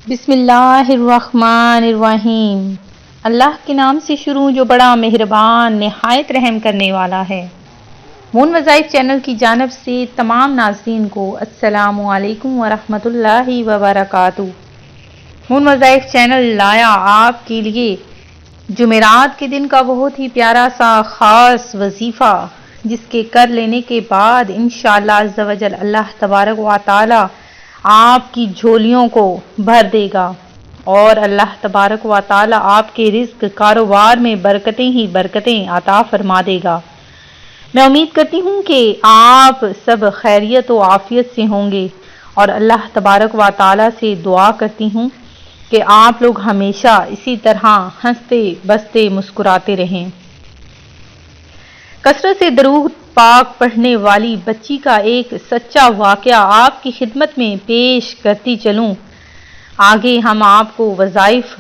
بسم اللہ الرحمن الرحیم۔ اللہ کے نام سے شروع جو بڑا مہربان نہایت رحم کرنے والا ہے۔ مون وظائف چینل کی جانب سے تمام ناظرین کو السلام علیکم ورحمۃ اللہ وبرکاتہ۔ مون وظائف چینل لایا آپ کے لیے جمعرات کے دن کا بہت ہی پیارا سا خاص وظیفہ، جس کے کر لینے کے بعد انشاءاللہ عز و جل اللہ تبارک و تعالی آپ کی جھولیوں کو بھر دے گا اور اللہ تبارک و تعالی آپ کے رزق کاروبار میں برکتیں ہی برکتیں عطا فرما دے گا۔ میں امید کرتی ہوں کہ آپ سب خیریت و عافیت سے ہوں گے اور اللہ تبارک و تعالی سے دعا کرتی ہوں کہ آپ لوگ ہمیشہ اسی طرح ہنستے بستے مسکراتے رہیں۔ کثرت سے درود پاک پڑھنے والی بچی کا ایک سچا واقعہ آپ کی خدمت میں پیش کرتی چلوں۔ آگے ہم آپ کو وظائف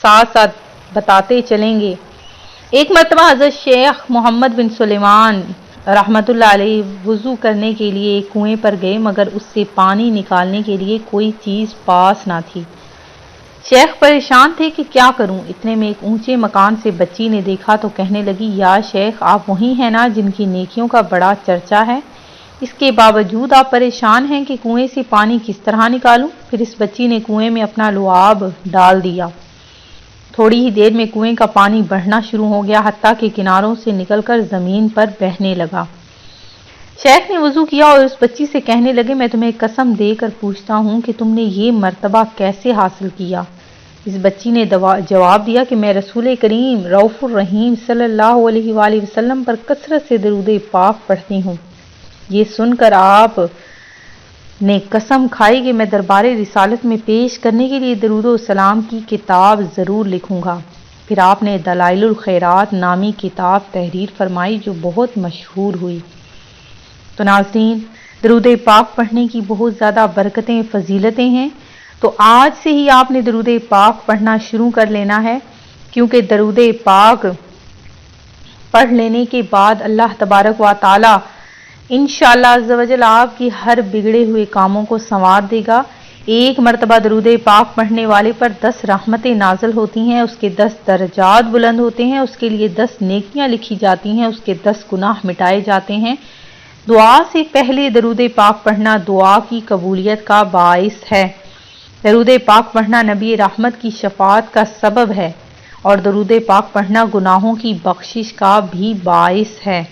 ساتھ ساتھ بتاتے چلیں گے۔ ایک مرتبہ حضرت شیخ محمد بن سلیمان رحمۃ اللہ علیہ وضو کرنے کے لیے کنویں پر گئے، مگر اس سے پانی نکالنے کے لیے کوئی چیز پاس نہ تھی۔ شیخ پریشان تھے کہ کیا کروں۔ اتنے میں ایک اونچے مکان سے بچی نے دیکھا تو کہنے لگی، یا شیخ آپ وہی ہیں نا جن کی نیکیوں کا بڑا چرچا ہے، اس کے باوجود آپ پریشان ہیں کہ کنویں سے پانی کس طرح نکالوں؟ پھر اس بچی نے کنویں میں اپنا لعاب ڈال دیا۔ تھوڑی ہی دیر میں کنویں کا پانی بڑھنا شروع ہو گیا، حتیٰ کہ کناروں سے نکل کر زمین پر بہنے لگا۔ شیخ نے وضو کیا اور اس بچی سے کہنے لگے، میں تمہیں قسم دے کر پوچھتا ہوں کہ تم نے یہ مرتبہ کیسے حاصل کیا؟ اس بچی نے جواب دیا کہ میں رسول کریم رؤوف الرحیم صلی اللہ علیہ وآلہ وسلم پر کثرت سے درود پاک پڑھتی ہوں۔ یہ سن کر آپ نے قسم کھائی کہ میں دربار رسالت میں پیش کرنے کے لیے درود و سلام کی کتاب ضرور لکھوں گا۔ پھر آپ نے دلائل الخیرات نامی کتاب تحریر فرمائی جو بہت مشہور ہوئی۔ تو ناظرین، درود پاک پڑھنے کی بہت زیادہ برکتیں فضیلتیں ہیں، تو آج سے ہی آپ نے درود پاک پڑھنا شروع کر لینا ہے، کیونکہ درود پاک پڑھ لینے کے بعد اللہ تبارک و تعالی انشاءاللہ عز و جل آپ کی ہر بگڑے ہوئے کاموں کو سنوار دے گا۔ ایک مرتبہ درود پاک پڑھنے والے پر 10 رحمتیں نازل ہوتی ہیں، اس کے 10 درجات بلند ہوتے ہیں، اس کے لیے 10 نیکیاں لکھی جاتی ہیں، اس کے 10 گناہ مٹائے جاتے ہیں۔ دعا سے پہلے درود پاک پڑھنا دعا کی قبولیت کا باعث ہے۔ درود پاک پڑھنا نبی رحمت کی شفاعت کا سبب ہے اور درود پاک پڑھنا گناہوں کی بخشش کا بھی باعث ہے۔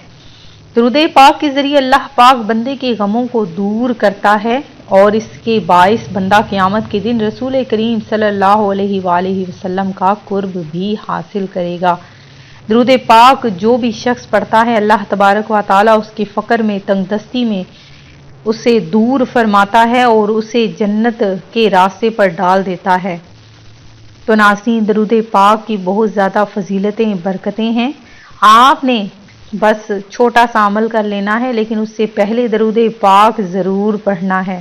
درود پاک کے ذریعے اللہ پاک بندے کے غموں کو دور کرتا ہے اور اس کے باعث بندہ قیامت کے دن رسول کریم صلی اللہ علیہ وآلہ وسلم کا قرب بھی حاصل کرے گا۔ درود پاک جو بھی شخص پڑھتا ہے، اللہ تبارک و تعالی اس کے فقر میں، تنگ دستی میں اسے دور فرماتا ہے اور اسے جنت کے راستے پر ڈال دیتا ہے۔ تو ناظرین، درود پاک کی بہت زیادہ فضیلتیں برکتیں ہیں۔ آپ نے بس چھوٹا سا عمل کر لینا ہے، لیکن اس سے پہلے درود پاک ضرور پڑھنا ہے،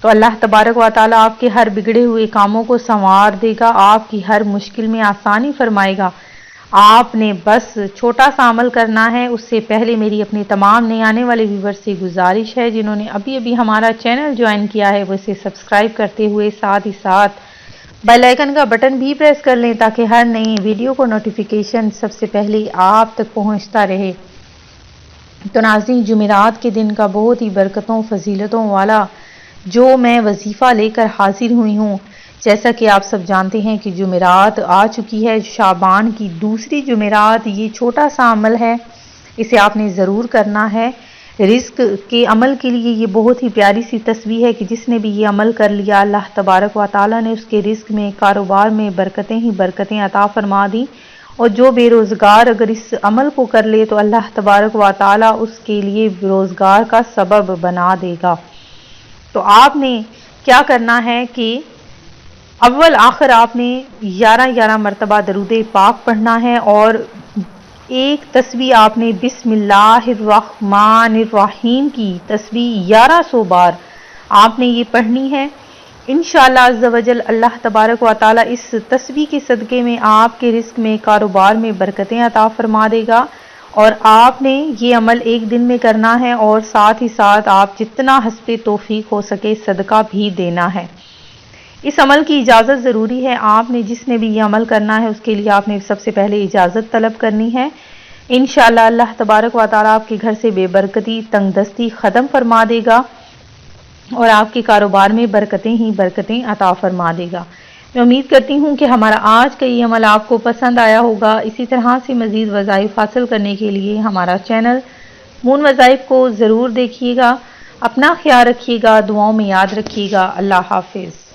تو اللہ تبارک و تعالی آپ کے ہر بگڑے ہوئے کاموں کو سنوار دے گا، آپ کی ہر مشکل میں آسانی فرمائے گا۔ آپ نے بس چھوٹا سا عمل کرنا ہے۔ اس سے پہلے میری اپنے تمام نئے آنے والے ویور سے گزارش ہے، جنہوں نے ابھی ہمارا چینل جوائن کیا ہے، وہ اسے سبسکرائب کرتے ہوئے ساتھ ہی ساتھ بیل آئیکن کا بٹن بھی پریس کر لیں تاکہ ہر نئی ویڈیو کو نوٹیفیکیشن سب سے پہلے آپ تک پہنچتا رہے۔ تو ناظرین، جمعرات کے دن کا بہت ہی برکتوں فضیلتوں والا جو میں وظیفہ لے کر حاضر ہوئی ہوں، جیسا کہ آپ سب جانتے ہیں کہ جمعرات آ چکی ہے، شعبان کی دوسری جمعرات۔ یہ چھوٹا سا عمل ہے، اسے آپ نے ضرور کرنا ہے۔ رزق کے عمل کے لیے یہ بہت ہی پیاری سی تسبیح ہے کہ جس نے بھی یہ عمل کر لیا، اللہ تبارک و تعالی نے اس کے رزق میں، کاروبار میں برکتیں ہی برکتیں عطا فرما دی، اور جو بے روزگار اگر اس عمل کو کر لے تو اللہ تبارک و تعالی اس کے لیے روزگار کا سبب بنا دے گا۔ تو آپ نے کیا کرنا ہے کہ اول آخر آپ نے 11 مرتبہ درود پاک پڑھنا ہے، اور ایک تسبیح آپ نے بسم اللہ الرحمن الرحیم کی تسبیح 1100 بار آپ نے یہ پڑھنی ہے۔ انشاءاللہ عز و جل اللہ تبارک و تعالی اس تسبیح کے صدقے میں آپ کے رزق میں، کاروبار میں برکتیں عطا فرما دے گا، اور آپ نے یہ عمل ایک دن میں کرنا ہے، اور ساتھ ہی ساتھ آپ جتنا حسب توفیق ہو سکے صدقہ بھی دینا ہے۔ اس عمل کی اجازت ضروری ہے. آپ نے جس نے بھی یہ عمل کرنا ہے اس کے لیے آپ نے سب سے پہلے اجازت طلب کرنی ہے. انشاءاللہ اللہ تبارک و تعالیٰ آپ کے گھر سے بے برکتی تنگ دستی ختم فرما دے گا اور آپ کے کاروبار میں برکتیں ہی برکتیں عطا فرما دے گا. میں امید کرتی ہوں کہ ہمارا آج کا یہ عمل آپ کو پسند آیا ہوگا. اسی طرح سے مزید وظائف حاصل کرنے کے لیے ہمارا چینل مون وظائف کو ضرور دیکھیے گا. اپنا خیال رکھیے گا، دعاؤں میں یاد رکھیے گا. اللہ حافظ.